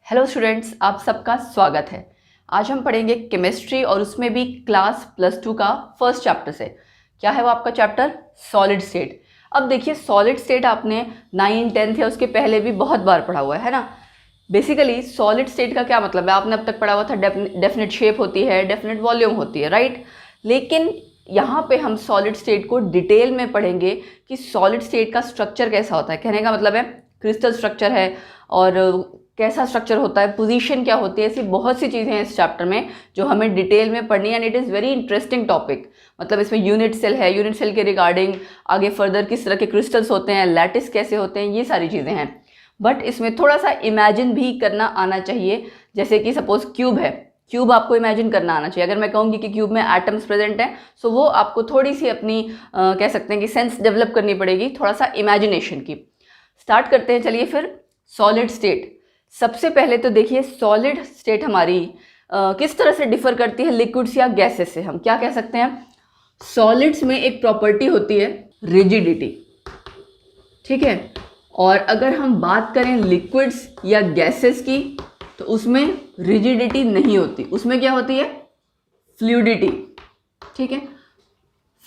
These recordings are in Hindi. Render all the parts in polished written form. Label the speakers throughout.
Speaker 1: हेलो स्टूडेंट्स, आप सबका स्वागत है। आज हम पढ़ेंगे केमिस्ट्री और उसमें भी क्लास +2 का फर्स्ट चैप्टर से। क्या है वो आपका चैप्टर? Solid state. अब देखिए, सॉलिड स्टेट आपने 9, 10th या उसके पहले भी बहुत बार पढ़ा हुआ है ना। बेसिकली सॉलिड स्टेट का क्या मतलब है? आपने अब तक पढ़ा हुआ था डेफिनेट शेप होती है, डेफिनेट वॉल्यूम होती है, राइट। लेकिन यहाँ पे हम सॉलिड स्टेट को डिटेल में पढ़ेंगे कि सॉलिड स्टेट का स्ट्रक्चर कैसा होता है। कहने का मतलब है क्रिस्टल स्ट्रक्चर है और कैसा स्ट्रक्चर होता है, पोजीशन क्या होती है, ऐसी बहुत सी चीज़ें हैं इस चैप्टर में जो हमें डिटेल में पढ़नी है। And it is very interesting topic. मतलब इसमें यूनिट सेल है, यूनिट सेल के रिगार्डिंग आगे फर्दर किस तरह के क्रिस्टल्स होते हैं, लैटिस कैसे होते हैं, ये सारी चीज़ें हैं। बट इसमें थोड़ा सा इमेजिन भी करना आना चाहिए। जैसे कि सपोज क्यूब है, क्यूब आपको इमेजिन करना आना चाहिए। अगर मैं कहूँगी कि क्यूब में एटम्स प्रेजेंट हैं, सो वो आपको थोड़ी सी अपनी कह सकते हैं कि सेंस डेवलप करनी पड़ेगी, थोड़ा सा इमेजिनेशन की। स्टार्ट करते हैं, चलिए फिर। सॉलिड स्टेट, सबसे पहले तो देखिए सॉलिड स्टेट हमारी किस तरह से डिफर करती है लिक्विड्स या गैसेस से। हम क्या कह सकते हैं, सॉलिड्स में एक प्रॉपर्टी होती है रिजिडिटी, ठीक है। और अगर हम बात करें लिक्विड्स या गैसेस की, तो उसमें रिजिडिटी नहीं होती, उसमें क्या होती है, फ्लूइडिटी, ठीक है।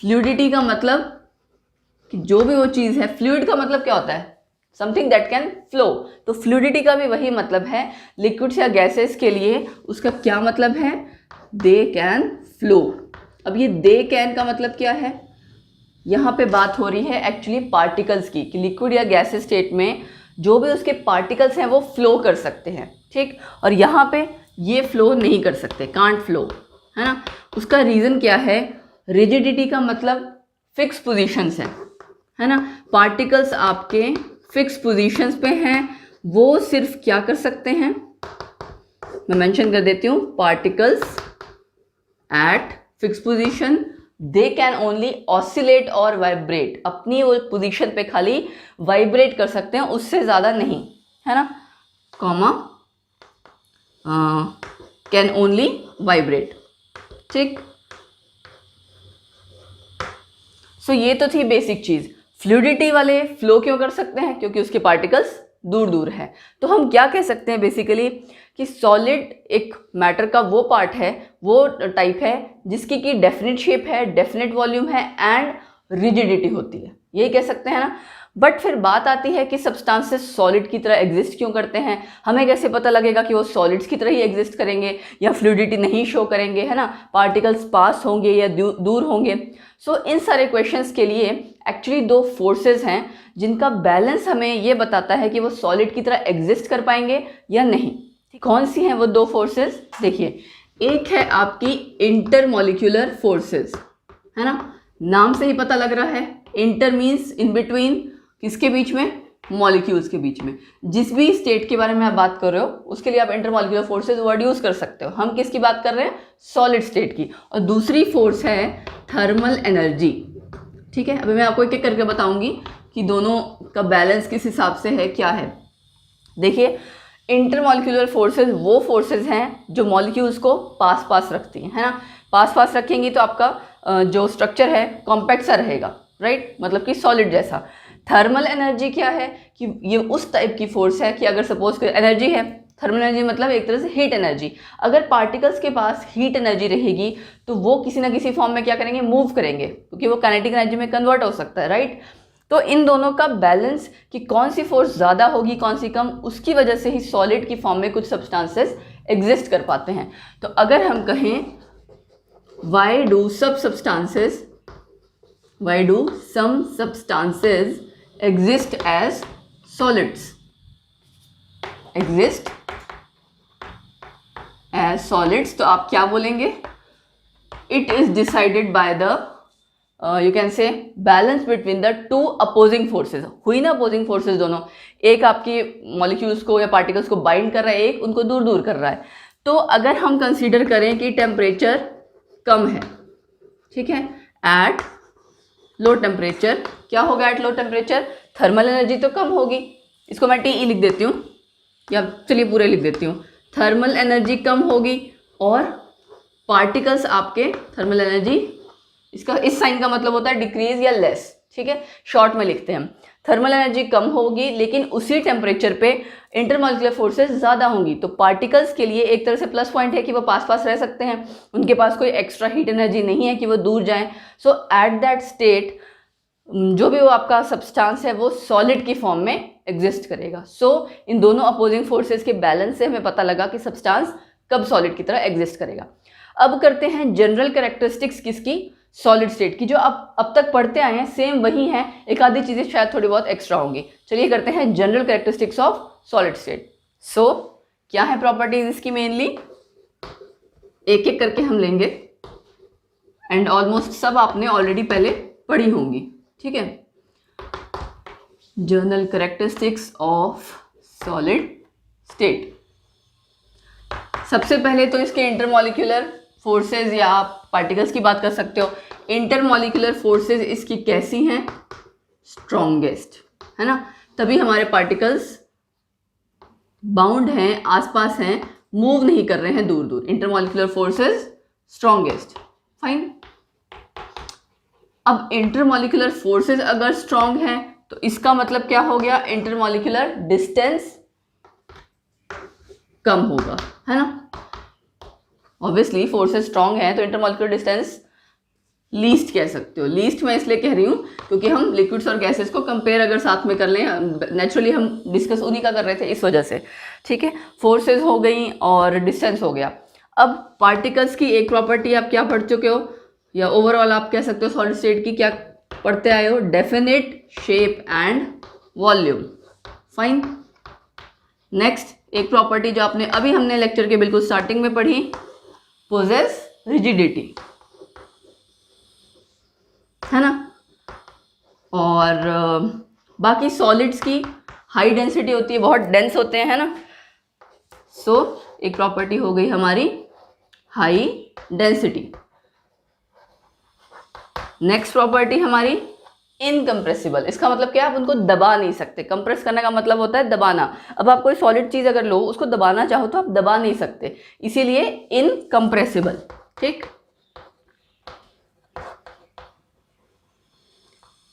Speaker 1: फ्लूइडिटी का मतलब कि जो भी वो चीज़ है, फ्लूइड का मतलब क्या होता है, समथिंग दैट कैन फ्लो। तो फ्लूइडिटी का भी वही मतलब है लिक्विड्स या गैसेस के लिए। उसका क्या मतलब है, दे कैन फ्लो। अब ये दे कैन का मतलब क्या है, यहाँ पे बात हो रही है एक्चुअली पार्टिकल्स की, कि लिक्विड या गैसेस स्टेट में जो भी उसके पार्टिकल्स हैं वो फ्लो कर सकते हैं, ठीक। और यहाँ पे ये फ्लो नहीं कर सकते, कांट फ्लो, है ना। उसका रीज़न क्या है, रिजिडिटी का मतलब फिक्स पोजीशंस है ना। पार्टिकल्स आपके फिक्स पोजीशंस पे हैं, वो सिर्फ क्या कर सकते हैं, मैं मेंशन कर देती हूँ, particles eight fix position they can only oscillate और वाइब्रेट। अपनी वो पोजीशन पे खाली वाइब्रेट कर सकते हैं, उससे ज़्यादा नहीं, है ना। कॉमा कैन ओनली वाइब्रेट, ठीक। सो ये तो थी बेसिक चीज़। फ्लूइडिटी वाले फ्लो क्यों कर सकते हैं, क्योंकि उसके पार्टिकल्स दूर दूर हैं। तो हम क्या कह सकते हैं बेसिकली कि सॉलिड एक मैटर का वो पार्ट है, वो टाइप है जिसकी कि डेफिनेट शेप है, डेफिनेट वॉल्यूम है एंड रिजिडिटी होती है, यही कह सकते हैं ना। बट फिर बात आती है कि सब्सटेंसेस सॉलिड की तरह एग्जिस्ट क्यों करते हैं। हमें कैसे पता लगेगा कि वो सॉलिड्स की तरह ही एग्जिस्ट करेंगे या फ्लूइडिटी नहीं शो करेंगे, है ना, पार्टिकल्स पास होंगे या दूर होंगे। सो इन सारे क्वेश्चंस के लिए एक्चुअली दो फोर्सेस हैं जिनका बैलेंस हमें ये बताता है कि वो सॉलिड की तरह एग्जिस्ट कर पाएंगे या नहीं। कौन सी हैं वो दो फोर्सेस, देखिए। एक है आपकी इंटरमॉलिक्यूलर फोर्सेस, है ना, नाम से ही पता लग रहा है। इंटर मीन्स इन बिटवीन, किसके बीच में, मॉलिक्यूल्स के बीच में। जिस भी स्टेट के बारे में आप बात कर रहे हो उसके लिए आप इंटरमॉलिक्यूलर फोर्सेस वर्ड यूज कर सकते हो। हम किसकी बात कर रहे हैं, सॉलिड स्टेट की। और दूसरी फोर्स है थर्मल एनर्जी, ठीक है। अभी मैं आपको एक एक करके बताऊंगी कि दोनों का बैलेंस किस हिसाब से है, क्या है। देखिए, इंटरमॉलिक्यूलर फोर्सेस वो फोर्सेस हैं जो मॉलिक्यूल्स को पास पास रखती हैं, है ना। पास पास रखेंगी तो आपका जो स्ट्रक्चर है कॉम्पैक्ट सा रहेगा, राइट, मतलब कि सॉलिड जैसा। थर्मल एनर्जी क्या है कि ये उस टाइप की फोर्स है कि अगर सपोज एनर्जी है, थर्मल एनर्जी मतलब एक तरह से हीट एनर्जी। अगर पार्टिकल्स के पास हीट एनर्जी रहेगी तो वो किसी ना किसी फॉर्म में क्या करेंगे, मूव करेंगे, क्योंकि वो काइनेटिक एनर्जी में कन्वर्ट हो सकता है, राइट। तो इन दोनों का बैलेंस कि कौन सी फोर्स ज़्यादा होगी कौन सी कम, उसकी वजह से ही सॉलिड की फॉर्म में कुछ सब्सटेंसेस एग्जिस्ट कर पाते हैं। तो अगर हम कहें why do some substances exist as solids, तो आप क्या बोलेंगे, it is decided by the you can say balance between the two opposing forces। हुई ना अपोजिंग फोर्सेस दोनों, एक आपकी मॉलिक्यूल्स को या पार्टिकल्स को बाइंड कर रहा है, एक उनको दूर दूर कर रहा है। तो अगर हम कंसीडर करें कि टेम्परेचर कम है, ठीक है, एट लो टेम्परेचर, क्या होगा at low temperature, thermal energy तो कम होगी। इसको मैं TE लिख देती हूँ, या चलिए पूरे लिख देती हूँ। थर्मल एनर्जी कम होगी और पार्टिकल्स आपके थर्मल एनर्जी, इसका इस साइन का मतलब होता है डिक्रीज या लेस, ठीक है, शॉर्ट में लिखते हैं। थर्मल एनर्जी कम होगी लेकिन उसी टेम्परेचर पे इंटरमॉलिक्यूलर फोर्सेस ज़्यादा होंगी। तो पार्टिकल्स के लिए एक तरह से प्लस पॉइंट है कि वो पास पास रह सकते हैं, उनके पास कोई एक्स्ट्रा हीट एनर्जी नहीं है कि वो दूर जाएं। सो एट दैट स्टेट जो भी वो आपका सब्सटेंस है वो सॉलिड की फॉर्म में एग्जिस्ट करेगा। सो इन दोनों अपोजिंग फोर्सेस के बैलेंस से हमें पता लगा कि सब्सटेंस कब सॉलिड की तरह एग्जिस्ट करेगा। अब करते हैं जनरल कैरेक्टरिस्टिक्स किसकी, सॉलिड स्टेट की। जो आप अब तक पढ़ते आए हैं सेम वही हैं, एक आधी चीज़ें शायद थोड़ी बहुत एक्स्ट्रा होंगी। चलिए करते हैं general characteristics of solid state. So क्या है प्रॉपर्टीज इसकी, मेनली एक एक करके हम लेंगे एंड ऑलमोस्ट सब आपने ऑलरेडी पहले पढ़ी होंगी, ठीक है। General characteristics of solid state. सबसे पहले तो इसके इंटरमॉलिक्यूलर फोर्सेस या आप पार्टिकल्स की बात कर सकते हो। इंटरमॉलिक्यूलर फोर्सेस इसकी कैसी हैं, स्ट्रॉन्गेस्ट, है ना, तभी हमारे पार्टिकल्स बाउंड हैं, आसपास हैं, मूव नहीं कर रहे हैं दूर दूर। Intermolecular forces strongest, fine. अब इंटरमॉलिक्यूलर फोर्सेस अगर स्ट्रॉन्ग हैं तो इसका मतलब क्या हो गया, इंटरमॉलिक्यूलर डिस्टेंस कम होगा, है ना। ऑब्वियसली फोर्सेस स्ट्रॉन्ग है तो इंटरमॉलिक्यूलर डिस्टेंस लीस्ट कह सकते हो। लीस्ट मैं इसलिए कह रही हूँ क्योंकि हम लिक्विड्स और गैसेस को कंपेयर अगर साथ में कर लें, नेचुरली हम डिस्कस उन्हीं का कर रहे थे इस वजह से, ठीक है। फोर्सेस हो गई और डिस्टेंस हो गया। अब पार्टिकल्स की एक प्रॉपर्टी आप क्या पढ़ चुके हो, या ओवरऑल आप कह सकते हो सॉलिड स्टेट की क्या पढ़ते आए हो, definite shape and volume, fine. Next एक प्रॉपर्टी जो आपने अभी हमने लेक्चर के बिल्कुल स्टार्टिंग में पढ़ी, पोजेस रिजिडिटी, है ना। और बाकी सॉलिड्स की हाई डेंसिटी होती है, बहुत डेंस होते हैं, है ना। सो एक प्रॉपर्टी हो गई हमारी हाई डेंसिटी। नेक्स्ट प्रॉपर्टी हमारी इनकम्प्रेसिबल। इसका मतलब क्या है, आप उनको दबा नहीं सकते। कंप्रेस करने का मतलब होता है दबाना। अब आप कोई सॉलिड चीज अगर लो उसको दबाना चाहो तो आप दबा नहीं सकते, इसीलिए इनकम्प्रेसिबल, ठीक।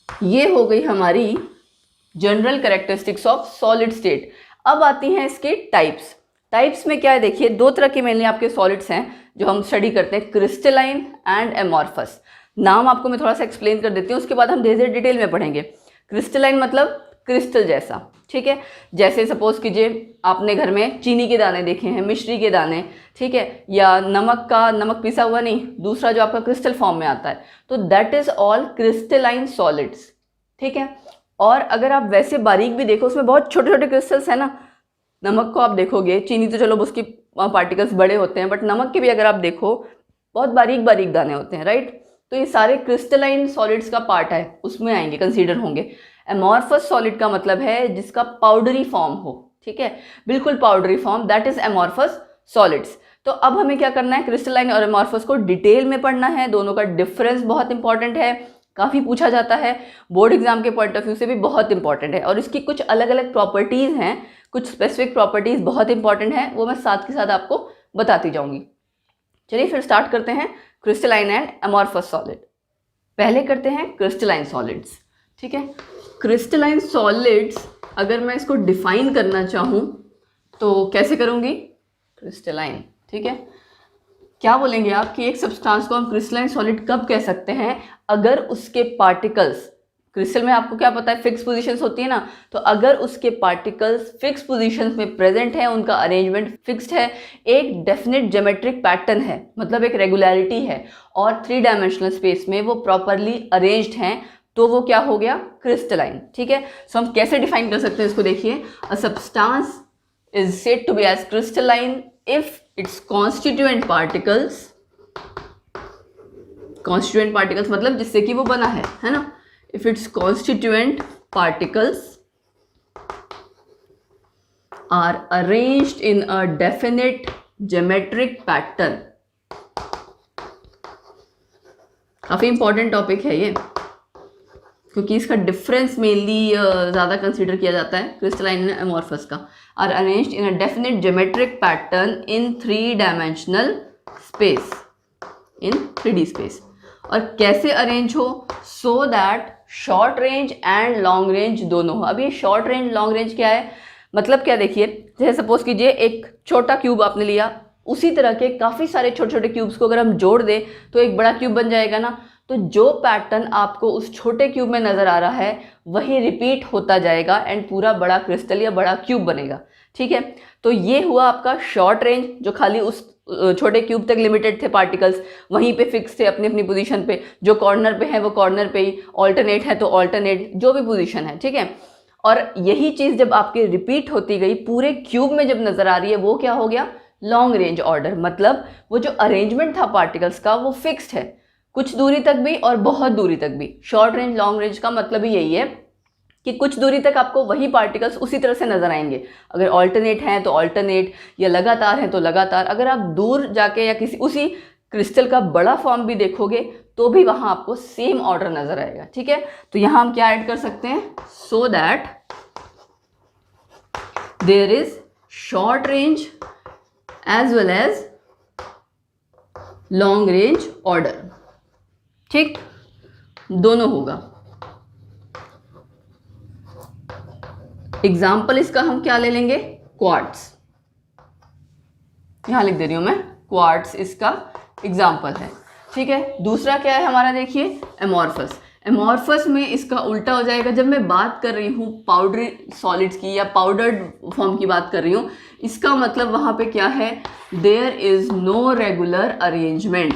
Speaker 1: ये हो गई हमारी general characteristics of solid state. अब आती हैं इसके टाइप्स। टाइप्स में क्या है, देखिए दो तरह के मेनली आपके सॉलिड्स हैं जो हम स्टडी करते हैं, क्रिस्टलाइन एंड एमॉर्फस। नाम आपको मैं थोड़ा सा एक्सप्लेन कर देती हूँ, उसके बाद हम धीरे धीरे डिटेल में पढ़ेंगे। क्रिस्टलाइन मतलब क्रिस्टल जैसा, ठीक है। जैसे सपोज कीजिए आपने घर में चीनी के दाने देखे हैं, मिश्री के दाने, ठीक है, या नमक पिसा हुआ नहीं, दूसरा जो आपका क्रिस्टल फॉर्म में आता है, तो that is all crystalline solids, ठीक है। और अगर आप वैसे बारीक भी देखो उसमें बहुत छोटे छोटे क्रिस्टल्स है ना। नमक को आप देखोगे, चीनी तो चलो उसकी पार्टिकल्स बड़े होते हैं, बट नमक के भी अगर आप देखो बहुत बारीक बारीक दाने होते हैं, राइट। तो ये सारे क्रिस्टलाइन सॉलिड्स का पार्ट है, उसमें आएंगे, कंसीडर होंगे। एमॉर्फस सॉलिड का मतलब है जिसका पाउडरी फॉर्म हो, ठीक है, बिल्कुल powdery form, that is amorphous solids. तो अब हमें क्या करना है, क्रिस्टलाइन और एमॉर्फस को डिटेल में पढ़ना है। दोनों का डिफरेंस बहुत इंपॉर्टेंट है, काफ़ी पूछा जाता है, बोर्ड एग्जाम के पॉइंट ऑफ व्यू से भी बहुत इंपॉर्टेंट है। और इसकी कुछ अलग अलग प्रॉपर्टीज़ हैं, कुछ स्पेसिफिक प्रॉपर्टीज़ बहुत इंपॉर्टेंट है, वो मैं साथ के साथ आपको बताती जाऊंगी। चलिए फिर स्टार्ट करते हैं क्रिस्टलाइन एंड एमॉर्फस सॉलिड। पहले करते हैं क्रिस्टलाइन सॉलिड्स, ठीक है। क्रिस्टलाइन सॉलिड्स अगर मैं इसको डिफाइन करना चाहूँ तो कैसे करूँगी, क्रिस्टलाइन, ठीक है। क्या बोलेंगे आप कि एक सब्सटेंस को हम क्रिस्टलाइन सॉलिड कब कह सकते हैं, अगर उसके पार्टिकल्स, क्रिस्टल में आपको क्या पता है फिक्स पोजीशंस होती है ना, तो अगर उसके पार्टिकल्स फिक्स पोजीशंस में प्रेजेंट है, उनका अरेंजमेंट फिक्स्ड है, एक डेफिनेट ज्योमेट्रिक पैटर्न है, मतलब एक रेगुलरिटी है, और 3 डायमेंशनल स्पेस में वो प्रॉपरली अरेंज्ड हैं, तो वो क्या हो गया, क्रिस्टलाइन, ठीक है। सो हम कैसे डिफाइन कर सकते हैं इसको, देखिए, a substance is said to be as crystalline if its constituent particles मतलब जिससे कि वो बना है ना, if its constituent particles are arranged in a definite geometric pattern। काफी इंपॉर्टेंट टॉपिक है ये, क्योंकि इसका डिफरेंस मेनली ज़्यादा कंसीडर किया जाता है क्रिस्टलाइन एंड एमॉर्फस का। Are arranged in a definite geometric pattern in 3 dimensional space, in 3D space. और कैसे अरेंज हो, so that short range and long range दोनों हो। अब ये शॉर्ट रेंज लॉन्ग रेंज क्या है, मतलब क्या, देखिए जैसे सपोज कीजिए एक छोटा क्यूब आपने लिया, उसी तरह के काफ़ी सारे छोटे छोटे क्यूब्स को अगर हम जोड़ दें तो एक बड़ा क्यूब बन जाएगा ना। तो जो पैटर्न आपको उस छोटे क्यूब में नज़र आ रहा है वही रिपीट होता जाएगा एंड पूरा बड़ा क्रिस्टल या बड़ा क्यूब बनेगा। ठीक है, तो ये हुआ आपका शॉर्ट रेंज, जो खाली उस छोटे क्यूब तक लिमिटेड थे पार्टिकल्स, वहीं पे फिक्स थे अपनी अपनी पोजीशन पे, जो कॉर्नर पे है वो कॉर्नर पे ही, ऑल्टरनेट है तो ऑल्टरनेट, जो भी पोजीशन है। ठीक है, और यही चीज़ जब आपके रिपीट होती गई पूरे क्यूब में जब नज़र आ रही है, वो क्या हो गया, लॉन्ग रेंज ऑर्डर। मतलब वो जो अरेंजमेंट था पार्टिकल्स का वो फिक्स्ड है, कुछ दूरी तक भी और बहुत दूरी तक भी। शॉर्ट रेंज लॉन्ग रेंज का मतलब ही यही है कि कुछ दूरी तक आपको वही पार्टिकल्स उसी तरह से नजर आएंगे, अगर ऑल्टरनेट हैं तो ऑल्टरनेट, या लगातार हैं तो लगातार। अगर आप दूर जाके या किसी उसी क्रिस्टल का बड़ा फॉर्म भी देखोगे तो भी वहाँ आपको सेम ऑर्डर नजर आएगा। ठीक है, तो यहाँ हम क्या ऐड कर सकते हैं, so that there is short range as well as long range order. ठीक, दोनों होगा। एग्जाम्पल इसका हम क्या ले लेंगे, क्वार्ट्स, यहां लिख दे रही हूं मैं, क्वार्ट्स इसका एग्जाम्पल है। ठीक है, दूसरा क्या है हमारा, देखिए एमॉर्फस। एमॉर्फस में इसका उल्टा हो जाएगा। जब मैं बात कर रही हूँ पाउडरी सॉलिड्स की या पाउडर्ड फॉर्म की बात कर रही हूँ, इसका मतलब वहां पे क्या है, there is no regular arrangement,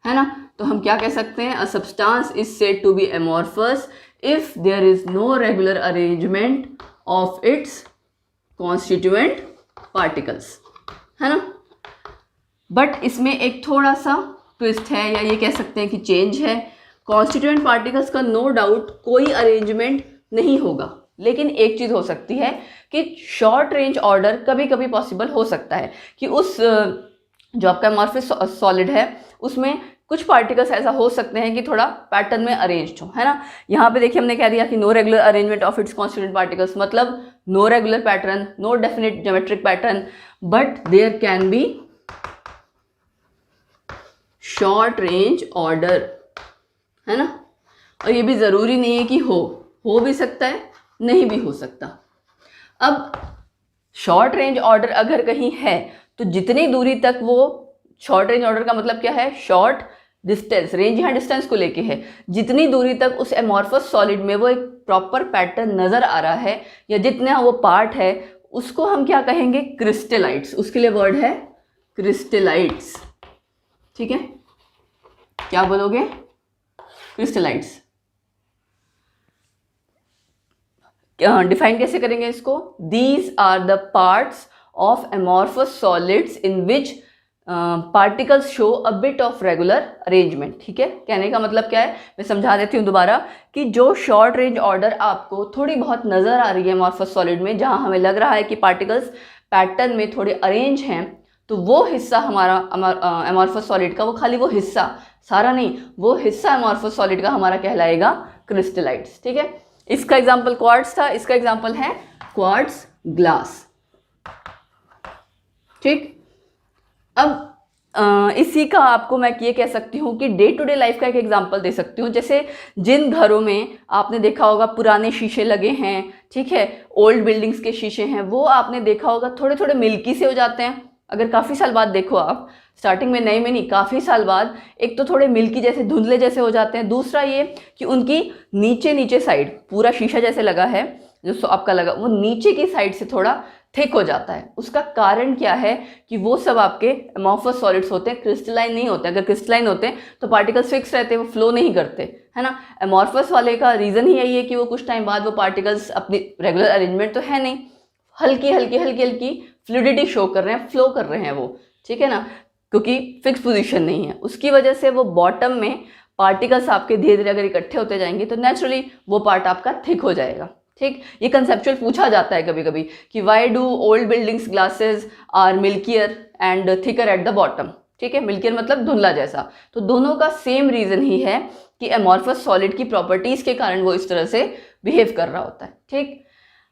Speaker 1: है ना। तो हम क्या कह सकते हैं, a substance is said to be amorphous if there is no regular arrangement of its constituent particles, है ना। बट इसमें एक थोड़ा सा ट्विस्ट है, या ये कह सकते हैं कि चेंज है। कॉन्स्टिट्यूएंट पार्टिकल्स का नो डाउट कोई अरेंजमेंट नहीं होगा, लेकिन एक चीज़ हो सकती है कि शॉर्ट रेंज ऑर्डर कभी कभी पॉसिबल हो सकता है कि उस जो आपका एमॉर्फस सॉलिड है उसमें कुछ पार्टिकल्स ऐसा हो सकते हैं कि थोड़ा पैटर्न में अरेंज्ड हो, है ना। यहाँ पे देखिए हमने कह दिया कि no regular arrangement of its constituent particles, मतलब no regular pattern, no definite geometric pattern, but there can be short range order, है ना। और ये भी ज़रूरी नहीं है कि हो भी सकता है, नहीं भी हो सकता। अब शॉर्ट रेंज ऑर्डर अगर कहीं है तो जितनी दूरी तक वो, शॉर्ट रेंज ऑर्डर का मतलब क्या है, शॉर्ट डिस्टेंस, रेंज यहाँ डिस्टेंस को लेके है, जितनी दूरी तक उस एमॉर्फस सॉलिड में वो एक प्रॉपर पैटर्न नजर आ रहा है या जितना वो पार्ट है, उसको हम क्या कहेंगे, क्रिस्टलाइट्स। उसके लिए वर्ड है क्रिस्टलाइट्स। ठीक है, क्या बोलोगे, क्रिस्टलाइट्स। डिफाइन कैसे करेंगे इसको, these are the parts of amorphous solids in which particles show a bit of regular arrangement. ठीक है, कहने का मतलब क्या है, मैं समझा देती हूँ दोबारा, कि जो शॉर्ट रेंज ऑर्डर आपको थोड़ी बहुत नज़र आ रही है एमॉर्फस सॉलिड में, जहाँ हमें लग रहा है कि पार्टिकल्स पैटर्न में थोड़े अरेंज हैं, तो वो हिस्सा हमारा एमॉर्फस सॉलिड का, वो खाली वो हिस्सा, सारा नहीं, वो हिस्सा एमॉर्फस सॉलिड का हमारा कहलाएगा क्रिस्टलाइट्स। ठीक है, इसका एग्जाम्पल क्वार्ट्स था, इसका एग्जाम्पल है क्वार्ट्स ग्लास। ठीक, अब इसी का आपको मैं ये कह सकती हूँ कि डे टू डे लाइफ का एक एग्जांपल दे सकती हूँ। जैसे जिन घरों में आपने देखा होगा पुराने शीशे लगे हैं, ठीक है, ओल्ड बिल्डिंग्स के शीशे हैं, वो आपने देखा होगा थोड़े थोड़े मिल्की से हो जाते हैं। अगर काफ़ी साल बाद देखो आप, स्टार्टिंग में नए में नहीं, काफ़ी साल बाद, एक तो थोड़े मिल्की जैसे, धुंधले जैसे हो जाते हैं। दूसरा ये कि उनकी नीचे साइड, पूरा शीशा जैसे लगा है जो आपका लगा, वो नीचे की साइड से थोड़ा थिक हो जाता है। उसका कारण क्या है कि वो सब आपके एमॉर्फस सॉलिड्स होते हैं, क्रिस्टलाइन नहीं होते। अगर क्रिस्टलाइन होते तो पार्टिकल्स फिक्स रहते, वो फ्लो नहीं करते, है ना। एमॉर्फस वाले का रीज़न ही यही है कि वो कुछ टाइम बाद वो पार्टिकल्स अपनी रेगुलर अरेंजमेंट तो है नहीं, हल्की फ्लूइडिटी शो कर रहे हैं, फ्लो कर रहे हैं वो, ठीक है ना, क्योंकि फिक्स पोजीशन नहीं है। उसकी वजह से वो बॉटम में पार्टिकल्स आपके धीरे धीरे अगर इकट्ठे होते जाएंगे तो नेचुरली वो पार्ट आपका थिक हो जाएगा। ठीक, ये कंसेप्चुअल पूछा जाता है कभी कभी कि why do old buildings glasses are milkier and thicker at the bottom. ठीक है, मिल्कियर मतलब धुंधला जैसा, तो दोनों का सेम रीज़न ही है कि एमॉर्फस सॉलिड की प्रॉपर्टीज़ के कारण वो इस तरह से बिहेव कर रहा होता है। ठीक,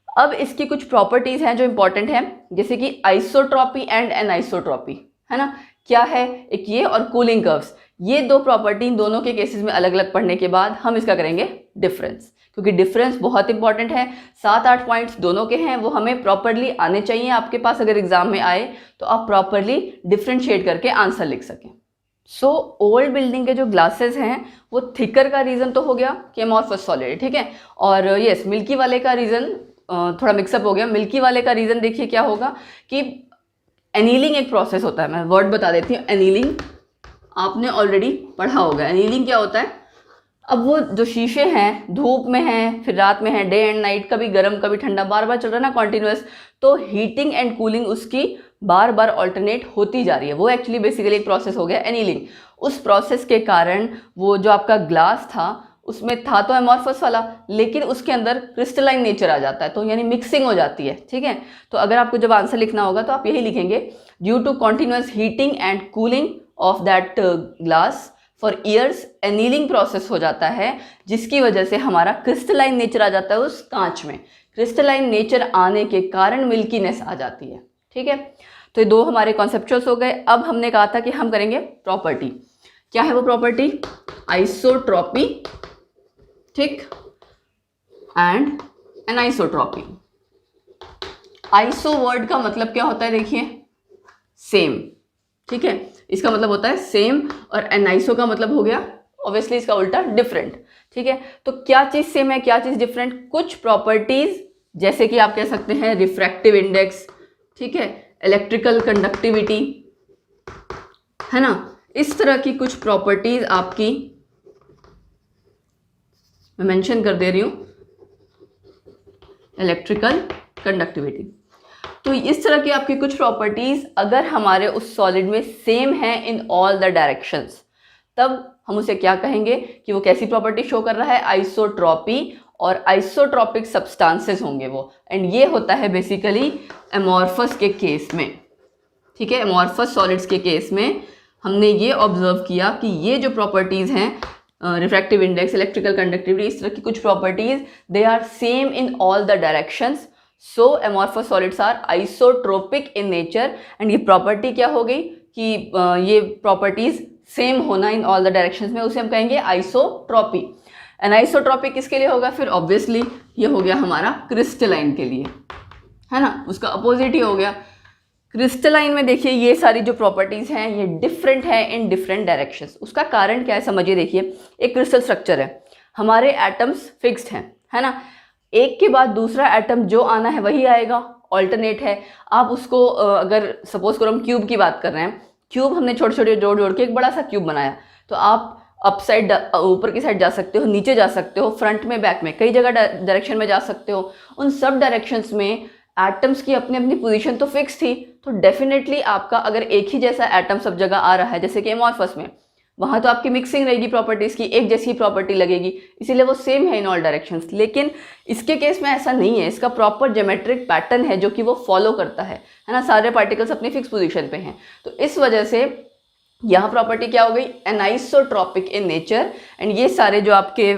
Speaker 1: अब इसकी कुछ प्रॉपर्टीज़ हैं जो इंपॉर्टेंट हैं, जैसे कि आइसोट्रॉपी एंड एनाइसोट्रॉपी, है ना। क्या है, एक ये और कूलिंग कर्व्स, ये दो प्रॉपर्टी इन दोनों के केसेस में अलग अलग पढ़ने के बाद हम इसका करेंगे डिफरेंस, क्योंकि डिफरेंस बहुत इंपॉर्टेंट है। 7-8 पॉइंट्स दोनों के हैं, वो हमें प्रॉपरली आने चाहिए आपके पास, अगर एग्जाम में आए तो आप प्रॉपरली डिफ्रेंशिएट करके आंसर लिख सकें। सो ओल्ड बिल्डिंग के जो ग्लासेस हैं वो थिकर का रीज़न तो हो गया कि अमॉर्फस सॉलिड, ठीक है। और यस, मिल्की वाले का रीज़न थोड़ा मिक्सअप हो गया। मिल्की वाले का रीज़न देखिए क्या होगा कि एनीलिंग एक प्रोसेस होता है। मैं वर्ड बता देती हूँ, एनीलिंग आपने ऑलरेडी पढ़ा होगा। एनीलिंग क्या होता है, अब वो जो शीशे हैं धूप में हैं, फिर रात में हैं, डे एंड नाइट, कभी गर्म कभी ठंडा, बार बार चल रहा है ना कॉन्टिन्यूस, तो हीटिंग एंड कूलिंग उसकी बार बार ऑल्टरनेट होती जा रही है। वो एक्चुअली बेसिकली एक प्रोसेस हो गया एनीलिंग। उस प्रोसेस के कारण वो जो आपका ग्लास था उसमें था तो एमॉर्फस वाला, लेकिन उसके अंदर क्रिस्टलाइन नेचर आ जाता है, तो यानी मिक्सिंग हो जाती है, ठीक है। तो अगर आपको जब आंसर लिखना होगा तो आप यही लिखेंगे, due to continuous heating and cooling of that glass for years annealing process हो जाता है, जिसकी वजह से हमारा क्रिस्टलाइन नेचर आ जाता है उस कांच में। क्रिस्टलाइन नेचर आने के कारण मिल्कीनेस आ जाती है, ठीक है। तो ये दो हमारे कॉन्सेप्चुअल्स हो गए। अब हमने कहा था कि हम करेंगे प्रॉपर्टी। क्या है वो प्रॉपर्टी? आइसोट्रॉपी, ठीक, एंड एनाइसोट्रॉपी। आइसो वर्ड का मतलब क्या होता है, देखिए सेम, ठीक है, इसका मतलब होता है सेम, और एनाइसो का मतलब हो गया ऑब्वियसली इसका उल्टा डिफरेंट, ठीक है। तो क्या चीज़ सेम है, क्या चीज़ डिफरेंट? कुछ प्रॉपर्टीज, जैसे कि आप कह सकते हैं रिफ्रैक्टिव इंडेक्स, ठीक है, इलेक्ट्रिकल कंडक्टिविटी, है ना, इस तरह की कुछ प्रॉपर्टीज आपकी मैं मेंशन कर दे रही हूं, इलेक्ट्रिकल कंडक्टिविटी। तो इस तरह की आपकी कुछ प्रॉपर्टीज अगर हमारे उस सॉलिड में सेम है इन ऑल द डायरेक्शंस, तब हम उसे क्या कहेंगे कि वो कैसी प्रॉपर्टी शो कर रहा है? आइसोट्रॉपी और आइसोट्रॉपिक सब्सटेंसेस होंगे वो, एंड ये होता है बेसिकली एमॉर्फस के केस में, ठीक है। एमॉर्फस सॉलिड्स के केस में हमने ये ऑब्जर्व किया कि ये जो प्रॉपर्टीज हैं, रिफ्रैक्टिव इंडेक्स, इलेक्ट्रिकल कंडक्टिविटी, इस तरह की कुछ properties, they are same in all the directions, so amorphous solids are isotropic in nature. And ये प्रॉपर्टी क्या हो गई कि ये प्रॉपर्टीज सेम होना इन ऑल द डायरेक्शंस में, उसे हम कहेंगे आइसोट्रॉपी। एनाइसोट्रॉपी किसके लिए होगा? फिर ऑब्वियसली ये हो गया हमारा क्रिस्टलाइन के लिए, है ना, उसका अपोजिट ही हो गया। क्रिस्टलाइन में देखिए ये सारी जो प्रॉपर्टीज हैं ये डिफरेंट है इन डिफरेंट डायरेक्शंस। उसका कारण क्या है समझिए, देखिए एक क्रिस्टल स्ट्रक्चर है, हमारे एटम्स फिक्स्ड हैं, है ना, एक के बाद दूसरा एटम जो आना है वही आएगा, ऑल्टरनेट है। आप उसको अगर सपोज करो हम क्यूब की बात कर रहे हैं, क्यूब हमने छोटे छोटे जोड़ जोड़ के एक बड़ा सा क्यूब बनाया, तो आप अप साइड ऊपर की साइड जा सकते हो, नीचे जा सकते हो, फ्रंट में बैक में, कई जगह डायरेक्शन में जा सकते हो। उन सब डायरेक्शंस में एटम्स की अपनी अपनी पोजीशन तो फिक्स थी, तो डेफिनेटली आपका अगर एक ही जैसा एटम सब जगह आ रहा है, जैसे कि एमॉर्फस में, वहाँ तो आपकी मिक्सिंग रहेगी प्रॉपर्टीज़ की, एक जैसी प्रॉपर्टी लगेगी, इसीलिए वो सेम है इन ऑल डायरेक्शंस। लेकिन इसके केस में ऐसा नहीं है, इसका प्रॉपर ज्योमेट्रिक पैटर्न है जो कि वो फॉलो करता है ना, सारे पार्टिकल्स अपनी फिक्स पोजीशन पे हैं। तो इस वजह से यहाँ प्रॉपर्टी क्या हो गई? एनाइसोट्रॉपिक इन नेचर, एंड ये सारे जो आपके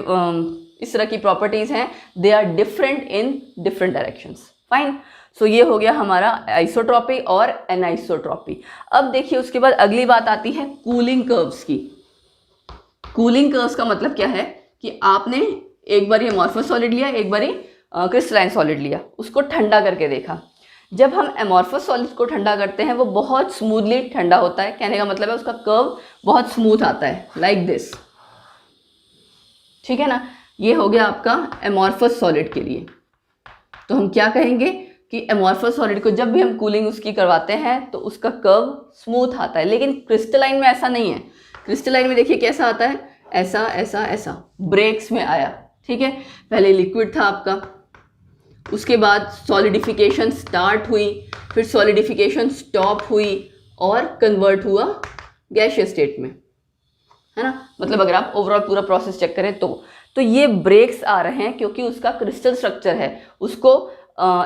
Speaker 1: इस तरह की प्रॉपर्टीज़ हैं, they are different in different directions. Fine, so ये हो गया हमारा आइसोट्रॉपी और एनाइसोट्रॉपी। अब देखिए उसके बाद अगली बात आती है कूलिंग कर्व्स की। कूलिंग कर्व्स का मतलब क्या है कि आपने एक बार एमॉर्फस सॉलिड लिया, एक बार क्रिस्टलाइन सॉलिड लिया, उसको ठंडा करके देखा। जब हम एमॉर्फस सॉलिड को ठंडा करते हैं वो बहुत स्मूथली ठंडा होता है, कहने का मतलब है उसका कर्व बहुत स्मूथ आता है, लाइक दिस, ठीक है ना। ये हो गया आपका एमॉर्फस सॉलिड के लिए। तो हम क्या कहेंगे कि एमॉर्फस सॉलिड को जब भी हम कूलिंग उसकी करवाते हैं तो उसका कर्व स्मूथ आता है, लेकिन क्रिस्टलाइन में ऐसा नहीं है। क्रिस्टलाइन में देखिए कैसा आता है, ऐसा ऐसा ऐसा ब्रेक्स में आया, ठीक है। पहले लिक्विड था आपका, उसके बाद सॉलिडिफिकेशन स्टार्ट हुई, फिर सॉलिडिफिकेशन स्टॉप हुई और कन्वर्ट हुआ गैसियस स्टेट में, है ना। मतलब अगर आप ओवरऑल पूरा प्रोसेस चेक करें तो ये ब्रेक्स आ रहे हैं क्योंकि उसका क्रिस्टल स्ट्रक्चर है, उसको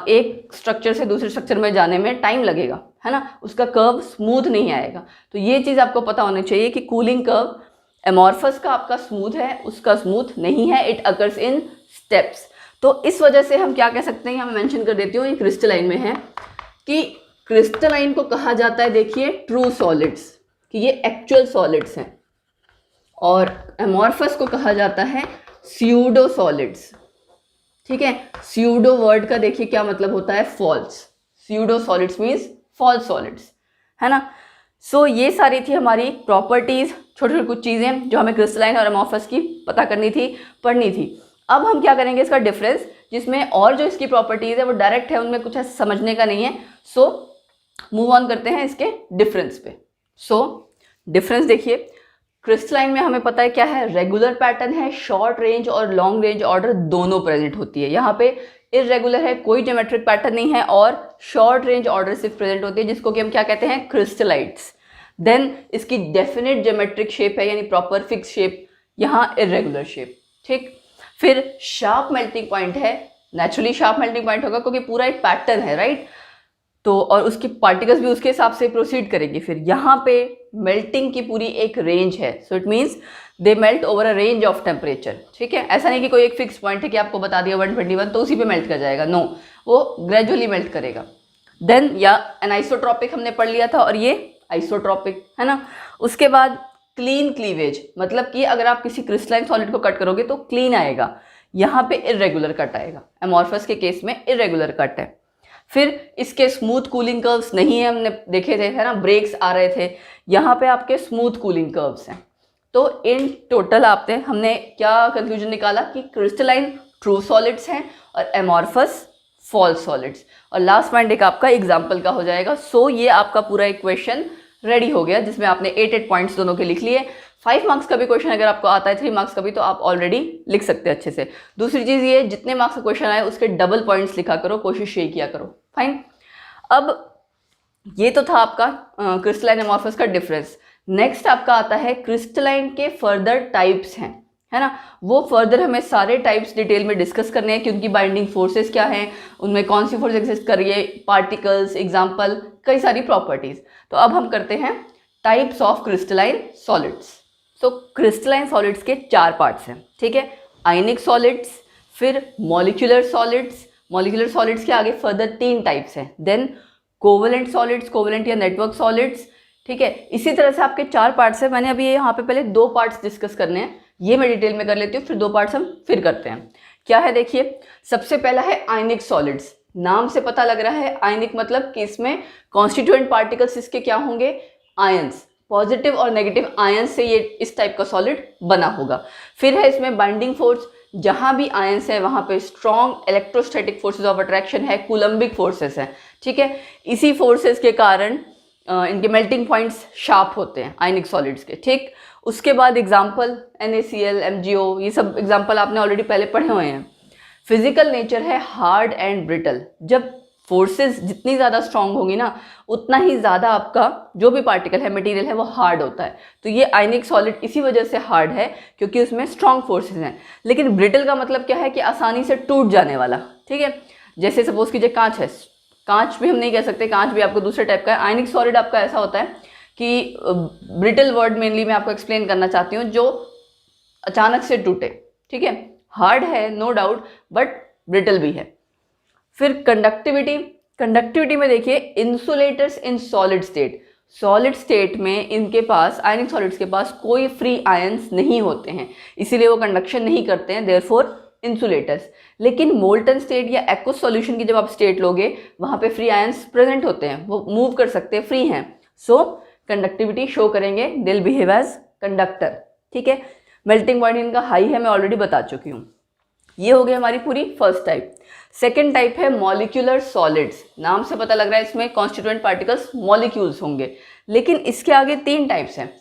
Speaker 1: एक स्ट्रक्चर से दूसरे स्ट्रक्चर में जाने में टाइम लगेगा, है ना, उसका कर्व स्मूथ नहीं आएगा। तो ये चीज़ आपको पता होनी चाहिए कि कूलिंग कर्व एमॉर्फस का आपका स्मूथ है, उसका स्मूथ नहीं है, इट अकर्स इन स्टेप्स। तो इस वजह से हम क्या कह सकते हैं, यहाँ मैं मेंशन कर देती हूँ, ये क्रिस्टलाइन में है कि क्रिस्टलाइन को कहा जाता है, देखिए ट्रू सॉलिड्स, कि ये एक्चुअल सॉलिड्स हैं, और एमॉर्फस को कहा जाता है स्यूडो सॉलिड्स, ठीक है। स्यूडो वर्ड का देखिए क्या मतलब होता है, false. Pseudo solids means false solids, है ना। सो ये सारी थी हमारी प्रॉपर्टीज, छोटी छोटी कुछ चीज़ें जो हमें क्रिस्टलाइन और अमॉर्फस की पता करनी थी, पढ़नी थी। अब हम क्या करेंगे, इसका डिफरेंस, जिसमें और जो इसकी प्रॉपर्टीज है वो डायरेक्ट है, उनमें कुछ ऐसा समझने का नहीं है। सो मूव ऑन करते हैं इसके डिफरेंस पे। सो डिफरेंस देखिए, क्रिस्टलाइन में हमें पता है क्या है, रेगुलर पैटर्न है, शॉर्ट रेंज और लॉन्ग रेंज ऑर्डर दोनों प्रेजेंट होती है। यहाँ पे इरेगुलर है, कोई ज्योमेट्रिक पैटर्न नहीं है, और शॉर्ट रेंज ऑर्डर सिर्फ प्रेजेंट होती है, जिसको कि हम क्या कहते हैं, क्रिस्टलाइट्स। देन इसकी डेफिनेट ज्योमेट्रिक शेप है, यानी प्रॉपर फिक्स शेप, यहाँ इरेगुलर शेप, ठीक। फिर शार्प मेल्टिंग पॉइंट है, नेचुरली शार्प मेल्टिंग पॉइंट होगा क्योंकि पूरा एक पैटर्न है, राइट। तो और उसके पार्टिकल्स भी उसके हिसाब से प्रोसीड करेंगे। फिर यहाँ पे मेल्टिंग की पूरी एक रेंज है, so it means they melt over a range of temperature, ठीक है। ऐसा नहीं कि कोई एक फिक्स पॉइंट है कि आपको बता दिया 121 तो उसी पे मेल्ट कर जाएगा, नो, वो ग्रेजुअली मेल्ट करेगा। देन या एनाइसोट्रॉपिक हमने पढ़ लिया था, और ये आइसोट्रॉपिक, है ना। उसके बाद क्लीन क्लीवेज, मतलब कि अगर आप किसी क्रिस्टलाइन सॉलिड को कट करोगे तो क्लीन आएगा, यहाँ पे इरेगुलर कट आएगा। अमॉर्फस के केस में इरेगुलर कट है। फिर इसके स्मूथ कूलिंग कर्व्स नहीं है, हमने देखे थे, है ना, ब्रेक्स आ रहे थे, यहाँ पे आपके स्मूथ कूलिंग कर्व्स हैं। तो इन टोटल आपने हमने क्या कंक्लूजन निकाला कि क्रिस्टलाइन ट्रू सॉलिड्स हैं और एमॉर्फस फॉल्स सॉलिड्स। और लास्ट पॉइंट एक आपका एग्जाम्पल का हो जाएगा। सो ये आपका पूरा इक्वेशन रेडी हो गया, जिसमें आपने 8 पॉइंट्स दोनों के लिख लिए। 5 मार्क्स का भी क्वेश्चन अगर आपको आता है, 3 मार्क्स का भी, तो आप ऑलरेडी लिख सकते हैं अच्छे से। दूसरी चीज़ ये, जितने मार्क्स का क्वेश्चन आए उसके डबल पॉइंट्स लिखा करो, कोशिश ये किया करो, फाइन। अब ये तो था आपका क्रिस्टलाइन अमॉर्फस का डिफरेंस। नेक्स्ट आपका आता है क्रिस्टलाइन के फर्दर टाइप्स हैं, है ना। वो फर्दर हमें सारे टाइप्स डिटेल में डिस्कस करने हैं कि उनकी बाइंडिंग फोर्सेस क्या हैं, उनमें कौन सी फोर्स एग्जिस्ट कर रही है, पार्टिकल्स, एग्जाम्पल, कई सारी प्रॉपर्टीज। तो अब हम करते हैं टाइप्स ऑफ क्रिस्टलाइन सॉलिड्स। तो क्रिस्टलाइन सॉलिड्स के 4 पार्ट्स हैं, ठीक है। आयनिक सॉलिड्स, फिर मॉलिक्यूलर सॉलिड्स, मॉलिक्यूलर सॉलिड्स के आगे फर्दर 3 टाइप्स हैं। देन कोवेलेंट सॉलिड्स, कोवेलेंट या नेटवर्क सॉलिड्स, ठीक है। इसी तरह से आपके 4 पार्ट्स हैं। मैंने अभी यहाँ पे पहले 2 पार्ट्स डिस्कस करने हैं, ये मैं डिटेल में कर लेती हूँ, फिर 2 पार्ट्स हम फिर करते हैं। क्या है देखिए, सबसे पहला है आयनिक सॉलिड्स। नाम से पता लग रहा है, आयनिक मतलब कि इसमें कॉन्स्टिट्यूएंट पार्टिकल्स इसके क्या होंगे, आयंस, पॉजिटिव और नेगेटिव आयंस से ये इस टाइप का सॉलिड बना होगा। फिर है इसमें बाइंडिंग फोर्स, जहां भी आयंस है वहां पे strong electrostatic forces of attraction है, कूलम्बिक फोर्सेस है, ठीक है। इसी फोर्सेस के कारण इनके मेल्टिंग पॉइंट्स शार्प होते हैं आयनिक सॉलिड्स के, ठीक। उसके बाद एग्जाम्पल NaCl, MgO, ये सब एग्जाम्पल आपने ऑलरेडी पहले पढ़े हुए हैं। फिजिकल नेचर है हार्ड एंड ब्रिटल। जब फोर्सेस जितनी ज़्यादा स्ट्रांग होंगी ना, उतना ही ज़्यादा आपका जो भी पार्टिकल है, मटेरियल है, वो हार्ड होता है। तो ये आयनिक सॉलिड इसी वजह से हार्ड है क्योंकि उसमें स्ट्रांग फोर्सेस हैं। लेकिन ब्रिटल का मतलब क्या है कि आसानी से टूट जाने वाला, ठीक है। जैसे सपोज कीजिए कांच है, कांच भी हम नहीं कह सकते, कांच भी आपको दूसरे टाइप का है। आयनिक सॉलिड आपका ऐसा होता है कि ब्रिटल वर्ड मेनली मैं आपको एक्सप्लेन करना चाहती हूँ, जो अचानक से टूटे, ठीक है। हार्ड है नो डाउट, बट ब्रिटल भी है। फिर कंडक्टिविटी, कंडक्टिविटी में देखिए insulators in solid state, solid state में इनके पास, आयनिक सॉलिड्स के पास कोई फ्री आयंस नहीं होते हैं, इसीलिए वो कंडक्शन नहीं करते हैं, देयरफॉर इंसुलेटर्स। लेकिन मोल्टन स्टेट या एक्वस सॉल्यूशन की जब आप स्टेट लोगे, वहाँ पे फ्री आयंस प्रेजेंट होते हैं, वो मूव कर सकते हैं, फ्री हैं। सो कंडक्टिविटी शो करेंगे, they will behave as conductor, ठीक है। मेल्टिंग पॉइंट इनका हाई है, मैं ऑलरेडी बता चुकी हूँ। ये हो गई हमारी पूरी फर्स्ट टाइप। सेकेंड टाइप है मॉलिक्यूलर सॉलिड्स। नाम से पता लग रहा है इसमें कॉन्स्टिट्यूएंट पार्टिकल्स मॉलिक्यूल्स होंगे, लेकिन इसके आगे 3 टाइप्स हैं,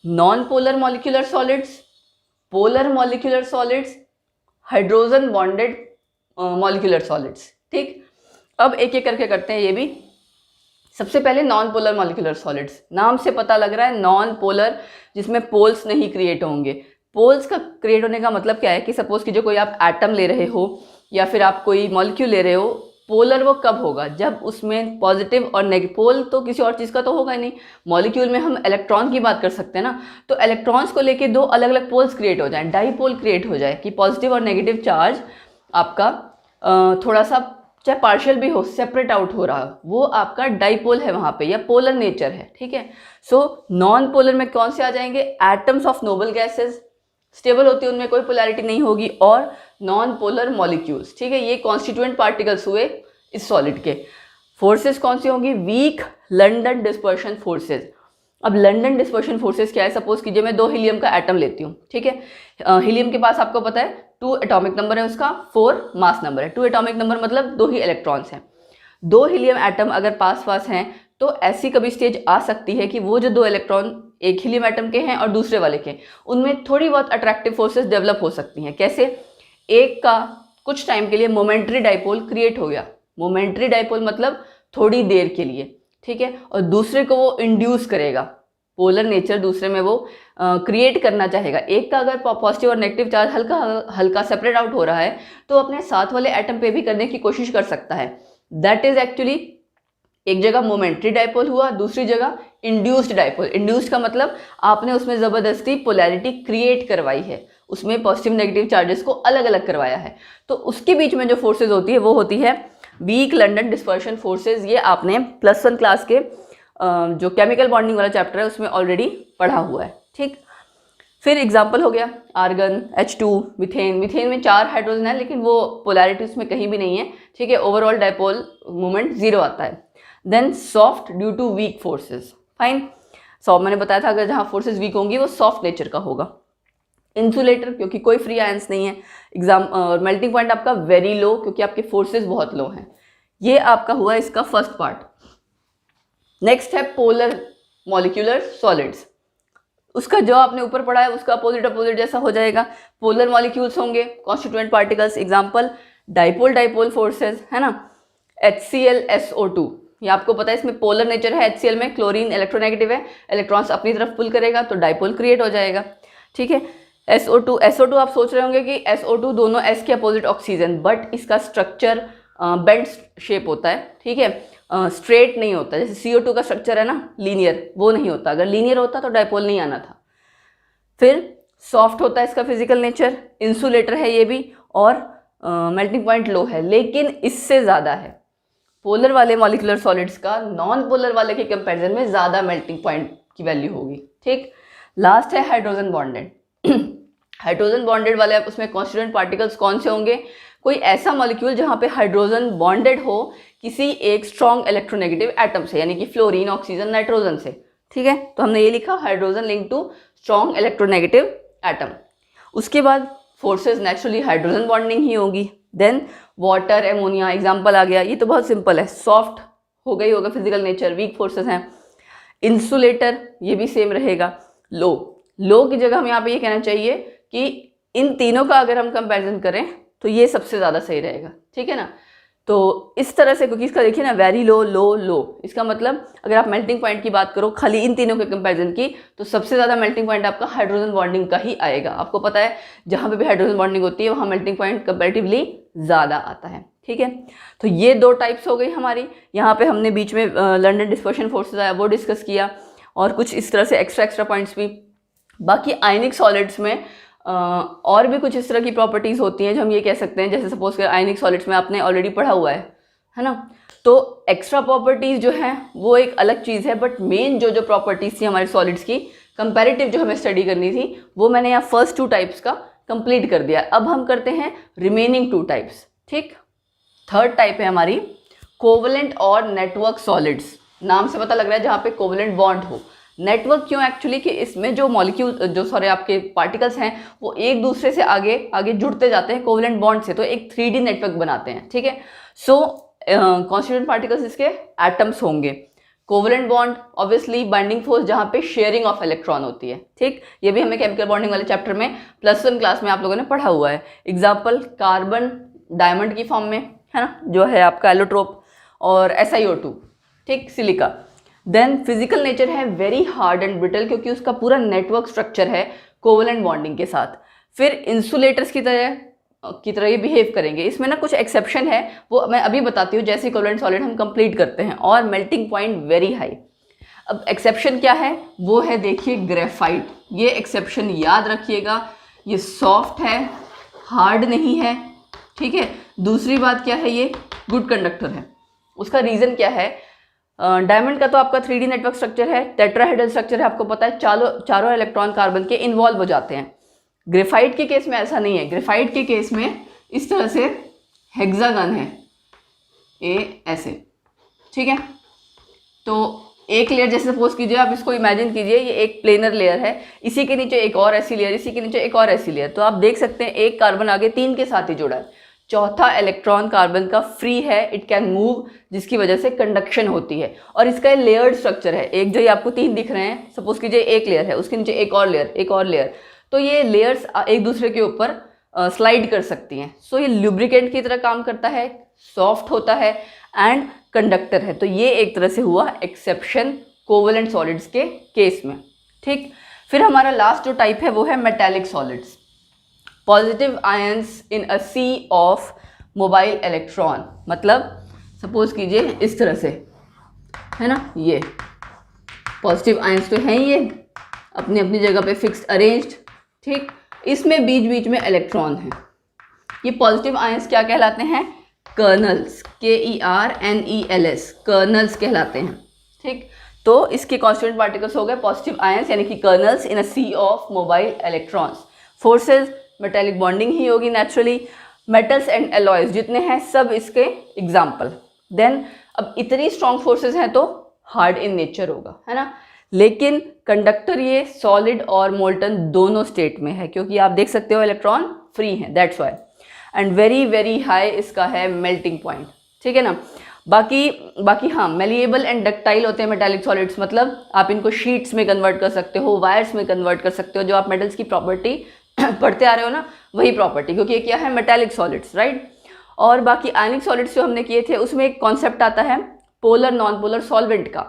Speaker 1: non polar molecular solids, polar molecular solids, hydrogen bonded molecular solids, ठीक। अब एक एक करके करते हैं ये भी। सबसे पहले नॉन पोलर मॉलिक्यूलर सॉलिड्स। नाम से पता लग रहा है नॉन पोलर, जिसमें पोल्स नहीं क्रिएट होंगे। पोल्स का क्रिएट होने का मतलब क्या है कि सपोज कीजिए कोई आप एटम ले रहे हो या फिर आप कोई मॉलिक्यूल ले रहे हो, पोलर वो कब होगा, जब उसमें पॉजिटिव और नेगेटिव, पोल तो किसी और चीज़ का तो होगा ही नहीं। मॉलिक्यूल में हम इलेक्ट्रॉन की बात कर सकते हैं ना, तो इलेक्ट्रॉन्स को लेके 2 अलग अलग पोल्स क्रिएट हो जाए, डाईपोल क्रिएट हो जाए कि पॉजिटिव और नेगेटिव चार्ज आपका थोड़ा सा चाहे पार्शियल भी हो, सेपरेट आउट हो रहा है, वो आपका डाईपोल है वहाँ पे, या पोलर नेचर है, ठीक है। सो नॉन पोलर में कौन से आ जाएंगे, atoms of noble gases, stable होती है, उनमें कोई पोलैरिटी नहीं होगी, और नॉन पोलर मॉलिक्यूल्स, ठीक है, ये कॉन्स्टिट्यूएंट पार्टिकल्स हुए इस सॉलिड के। फोर्सेस कौन सी होंगी? Weak London dispersion forces. अब लंडन डिस्पर्शन फोर्सेस क्या है? सपोज कीजिए मैं 2 हीलियम का एटम लेती हूँ, ठीक है, हीलियम के पास आपको पता है 2 एटॉमिक नंबर है उसका, 4 मास नंबर है। 2 एटॉमिक नंबर मतलब 2 ही इलेक्ट्रॉन्स हैं। 2 हीलियम एटम अगर पास पास हैं तो ऐसी कभी स्टेज आ सकती है कि वो जो 2 इलेक्ट्रॉन एक हीलियम एटम के हैं और दूसरे वाले के, उनमें थोड़ी बहुत अट्रैक्टिव फोर्सेस डेवलप हो सकती हैं। कैसे? एक का कुछ टाइम के लिए मोमेंटरी डाइपोल क्रिएट हो गया, मोमेंटरी डाइपोल मतलब थोड़ी देर के लिए, ठीक है, और दूसरे को वो इंड्यूस करेगा, पोलर नेचर दूसरे में वो क्रिएट करना चाहेगा। एक का अगर पॉजिटिव और नेगेटिव चार्ज हल्का हल्का सेपरेट आउट हो रहा है तो अपने साथ वाले एटम पे भी करने की कोशिश कर सकता है। दैट इज एक्चुअली, एक जगह मोमेंटरी डाइपोल हुआ, दूसरी जगह इंड्यूस्ड डाइपोल। इंड्यूस्ड का मतलब आपने उसमें ज़बरदस्ती पोलैरिटी क्रिएट करवाई है, उसमें पॉजिटिव नेगेटिव चार्जेस को अलग अलग करवाया है। तो उसके बीच में जो फोर्सेज होती है वो होती है वीक लंडन डिस्पर्शन फोर्सेज। ये आपने +1 क्लास के जो केमिकल बॉन्डिंग वाला चैप्टर है उसमें ऑलरेडी पढ़ा हुआ है, ठीक। फिर एग्जाम्पल हो गया आर्गन, H2, मीथेन। मीथेन में 4 हाइड्रोजन है लेकिन वो पोलैरिटी उसमें कहीं भी नहीं है, ठीक है, ओवरऑल डाइपोल मोमेंट 0 आता है। Then soft due to weak forces, fine. Soft मैंने बताया था अगर जहाँ फोर्सेज वीक होंगी वो सॉफ्ट नेचर का होगा। इंसुलेटर क्योंकि कोई फ्री आयंस नहीं है। मेल्टिंग पॉइंट आपका वेरी लो क्योंकि आपके फोर्सेज बहुत लो हैं। ये आपका हुआ इसका फर्स्ट पार्ट। नेक्स्ट है पोलर मॉलिक्यूलर सॉलिड्स। उसका जो आपने ऊपर पढ़ा है उसका अपोजिट जैसा हो जाएगा। पोलर मॉलिक्यूल्स होंगे constituent particles, example dipole dipole forces, है ना। HCl SO2, ये आपको पता है इसमें पोलर नेचर है। HCl में क्लोरीन इलेक्ट्रोनेगेटिव है, इलेक्ट्रॉन्स अपनी तरफ पुल करेगा तो डाइपोल क्रिएट हो जाएगा, ठीक है। SO2 आप सोच रहे होंगे कि SO2 दोनों S के अपोजिट ऑक्सीजन, बट इसका स्ट्रक्चर बेंड शेप होता है, ठीक है, स्ट्रेट नहीं होता। जैसे CO2 का स्ट्रक्चर है ना लीनियर, वो नहीं होता। अगर लीनियर होता तो डाइपोल नहीं आना था। फिर सॉफ्ट होता है इसका फिजिकल नेचर, इंसुलेटर है ये भी, और मेल्टिंग पॉइंट लो है, लेकिन इससे ज़्यादा है पोलर वाले मॉलिक्यूलर सॉलिड्स का नॉन पोलर वाले के कंपैरिजन में ज़्यादा मेल्टिंग पॉइंट की वैल्यू होगी, ठीक। लास्ट है हाइड्रोजन बॉन्डेड। हाइड्रोजन बॉन्डेड वाले उसमें कॉन्स्टिट्यूएंट पार्टिकल्स कौन से होंगे? कोई ऐसा मॉलिक्यूल जहाँ पे हाइड्रोजन बॉन्डेड हो किसी एक स्ट्रॉन्ग इलेक्ट्रोनेगेटिव एटम से, यानी कि फ्लोरीन, ऑक्सीजन, नाइट्रोजन से, ठीक है। तो हमने ये लिखा hydrogen link to strong electronegative atom. उसके बाद फोर्सेज नेचुरली हाइड्रोजन बॉन्डिंग ही होगी। देन वाटर, एमोनिया, एग्जाम्पल आ गया। ये तो बहुत सिंपल है, सॉफ्ट हो गई होगा फिजिकल नेचर, वीक फोर्सेस हैं। इंसुलेटर ये भी सेम रहेगा। लो की जगह हम यहाँ पे ये कहना चाहिए कि इन तीनों का अगर हम कंपैरिजन करें तो ये सबसे ज़्यादा सही रहेगा, ठीक है ना। तो इस तरह से, क्योंकि इसका देखिए ना वेरी लो लो लो, इसका मतलब अगर आप मेल्टिंग पॉइंट की बात करो खाली इन तीनों के कंपैरिजन की तो सबसे ज़्यादा मेल्टिंग पॉइंट आपका हाइड्रोजन बॉन्डिंग का ही आएगा। आपको पता है जहाँ पे भी हाइड्रोजन बॉन्डिंग होती है वहाँ मेल्टिंग पॉइंट कंपैरेटिवली ज़्यादा आता है, ठीक है। तो ये 2 टाइप्स हो गई हमारी। यहाँ पे हमने बीच में लंडन डिस्पर्शन फोर्सेज आया वो डिस्कस किया, और कुछ इस तरह से एक्स्ट्रा पॉइंट्स भी। बाकी आयनिक सॉलिड्स में और भी कुछ इस तरह की प्रॉपर्टीज़ होती हैं जो हम ये कह सकते हैं, जैसे सपोज कर आयनिक सॉलिड्स में आपने ऑलरेडी पढ़ा हुआ है ना। तो एक्स्ट्रा प्रॉपर्टीज़ जो हैं वो एक अलग चीज़ है, बट मेन जो प्रॉपर्टीज़ थी हमारे सॉलिड्स की कंपैरेटिव जो हमें स्टडी करनी थी वो मैंने यहाँ फर्स्ट 2 टाइप्स का कंप्लीट कर दिया। अब हम करते हैं रिमेनिंग 2 टाइप्स, ठीक। थर्ड टाइप है हमारी कोवलेंट और नेटवर्क सॉलिड्स। नाम से पता लग रहा है जहाँ पे कोवलेंट बॉन्ड हो। नेटवर्क क्यों? एक्चुअली कि इसमें जो मॉलिक्यूल आपके पार्टिकल्स हैं वो एक दूसरे से आगे आगे जुड़ते जाते हैं कोवलेंट बॉन्ड से, तो एक 3D नेटवर्क बनाते हैं, ठीक है। सो कॉन्स्टिट्यूएंट पार्टिकल्स इसके एटम्स होंगे। Covalent bond obviously binding force जहाँ पे शेयरिंग ऑफ इलेक्ट्रॉन होती है, ठीक। ये भी हमें केमिकल बॉन्डिंग वाले चैप्टर में +1 क्लास में आप लोगों ने पढ़ा हुआ है। एग्जाम्पल कार्बन डायमंड की फॉर्म में है ना, जो है आपका एलोट्रोप, और SiO2, ठीक, सिलिका। देन फिजिकल नेचर है वेरी हार्ड एंड ब्रिटल, क्योंकि उसका पूरा नेटवर्क स्ट्रक्चर है कोवलेंट बॉन्डिंग के साथ। फिर इंसुलेटर्स की तरह ये बिहेव करेंगे। इसमें ना कुछ एक्सेप्शन है, वो मैं अभी बताती हूँ जैसे कोवलेंट सॉलिड हम कंप्लीट करते हैं। और मेल्टिंग पॉइंट वेरी हाई। अब एक्सेप्शन क्या है? वो है देखिए ग्रेफाइट। ये एक्सेप्शन याद रखिएगा, ये सॉफ्ट है, हार्ड नहीं है, ठीक है। दूसरी बात क्या है, ये गुड कंडक्टर है। उसका रीज़न क्या है? डायमंड का तो आपका 3D नेटवर्क स्ट्रक्चर है, टेट्राहेड्रल स्ट्रक्चर है, आपको पता है चारों इलेक्ट्रॉन कार्बन के इन्वॉल्व हो जाते हैं। ग्रेफाइट के केस में ऐसा नहीं है। ग्रेफाइट के केस में इस तरह से हेक्सागन है, ए ऐसे, ठीक है। तो एक लेयर जैसे सपोज कीजिए, आप इसको इमेजिन कीजिए ये एक प्लेनर लेयर है, इसी के नीचे एक और ऐसी लेयर, इसी के नीचे एक और ऐसी लेयर। तो आप देख सकते हैं एक कार्बन आगे 3 के साथ ही जुड़ा है, चौथा इलेक्ट्रॉन कार्बन का फ्री है, इट कैन मूव, जिसकी वजह से कंडक्शन होती है। और इसका लेयर्ड स्ट्रक्चर है, एक जो ये आपको 3 दिख रहे हैं, सपोज कीजिए एक लेयर है, उसके नीचे एक और लेयर, एक और लेयर, तो ये लेयर्स एक दूसरे के ऊपर स्लाइड कर सकती हैं। सो ये लुब्रिकेंट की तरह काम करता है, सॉफ्ट होता है एंड कंडक्टर है। तो ये एक तरह से हुआ एक्सेप्शन कोवेलेंट सॉलिड्स के केस में, ठीक। फिर हमारा लास्ट जो टाइप है वो है metallic solids. Positive ions in a sea of mobile electron, मतलब सपोज कीजिए इस तरह से है ना, ये पॉजिटिव आयंस तो हैं ये अपनी अपनी जगह पे फिक्स्ड अरेंज्ड, ठीक। इसमें बीच बीच में इलेक्ट्रॉन है। ये पॉजिटिव आयंस क्या कहलाते हैं? कर्नल्स, KERNELS, कर्नल्स कहलाते हैं, ठीक। तो इसके कॉन्स्टिट्यूएंट पार्टिकल्स हो गए पॉजिटिव आयंस यानी कि kernels in a sea of mobile electrons. Forces metallic bonding ही होगी नेचुरली। मेटल्स एंड एलॉयज जितने हैं सब इसके एग्जाम्पल। देन अब इतनी स्ट्रॉन्ग फोर्सेस हैं तो हार्ड इन नेचर होगा, है ना। लेकिन कंडक्टर ये सॉलिड और मोल्टन दोनों स्टेट में है, क्योंकि आप देख सकते हो इलेक्ट्रॉन फ्री हैं, that's why. And very very high इसका है मेल्टिंग पॉइंट, ठीक है ना। बाकी हाँ, मेलिएबल एंड डक्टाइल होते हैं मेटालिक सॉलिड्स, मतलब आप इनको शीट्स में कन्वर्ट कर सकते हो, वायर्स में कन्वर्ट कर सकते हो। जो आप मेटल्स की प्रॉपर्टी पढ़ते आ रहे हो ना, वही प्रॉपर्टी, क्योंकि ये क्या है, मेटालिक सॉलिड्स, राइट। और बाकी आयनिक सॉलिड्स जो हमने किए थे उसमें एक कॉन्सेप्ट आता है पोलर नॉन पोलर सॉल्वेंट का।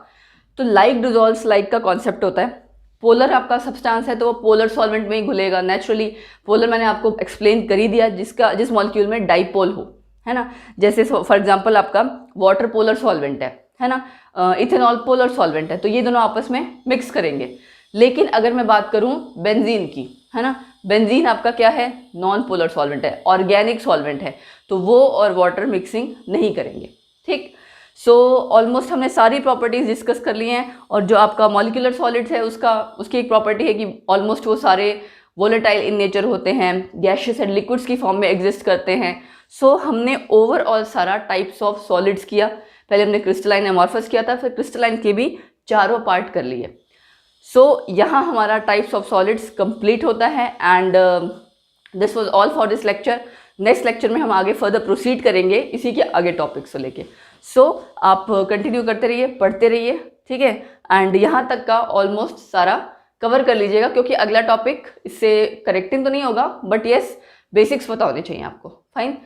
Speaker 1: तो लाइक डिजॉल्व्स लाइक का कॉन्सेप्ट होता है। पोलर आपका सब्सटेंस है तो वो पोलर सॉल्वेंट में ही घुलेगा नेचुरली। पोलर मैंने आपको एक्सप्लेन कर ही दिया, जिस मॉलिक्यूल में डाइपोल हो, है ना। जैसे फॉर एग्जांपल आपका वाटर पोलर सॉल्वेंट है ना, इथेनॉल पोलर सॉल्वेंट है, तो ये दोनों आपस में मिक्स करेंगे। लेकिन अगर मैं बात करूं बेंजीन की, है ना, बेंजीन आपका क्या है, नॉन पोलर सॉल्वेंट है, ऑर्गेनिक सॉल्वेंट है, तो वो और वाटर मिक्सिंग नहीं करेंगे, ठीक। सो ऑलमोस्ट हमने सारी प्रॉपर्टीज डिस्कस कर ली हैं। और जो आपका मॉलिक्यूलर सॉलिड्स है उसकी एक प्रॉपर्टी है कि ऑलमोस्ट वो सारे वोलेटाइल इन नेचर होते हैं, गैशियस एंड लिक्विड्स की फॉर्म में एग्जिस्ट करते हैं। सो हमने ओवरऑल सारा टाइप्स ऑफ सॉलिड्स किया। पहले हमने क्रिस्टलाइन एमॉर्फस किया था, फिर क्रिस्टलाइन के भी चारों पार्ट कर लिए। सो यहाँ हमारा टाइप्स ऑफ सॉलिड्स कंप्लीट होता है। And this was all for this lecture. Next lecture में हम आगे फर्दर प्रोसीड करेंगे इसी के आगे टॉपिक्स को लेके। सो आप कंटिन्यू करते रहिए, पढ़ते रहिए, ठीक है। एंड यहाँ तक का ऑलमोस्ट सारा कवर कर लीजिएगा, क्योंकि अगला टॉपिक इससे करेक्टिंग तो नहीं होगा, बट येस बेसिक्स पता होने चाहिए आपको। फाइन।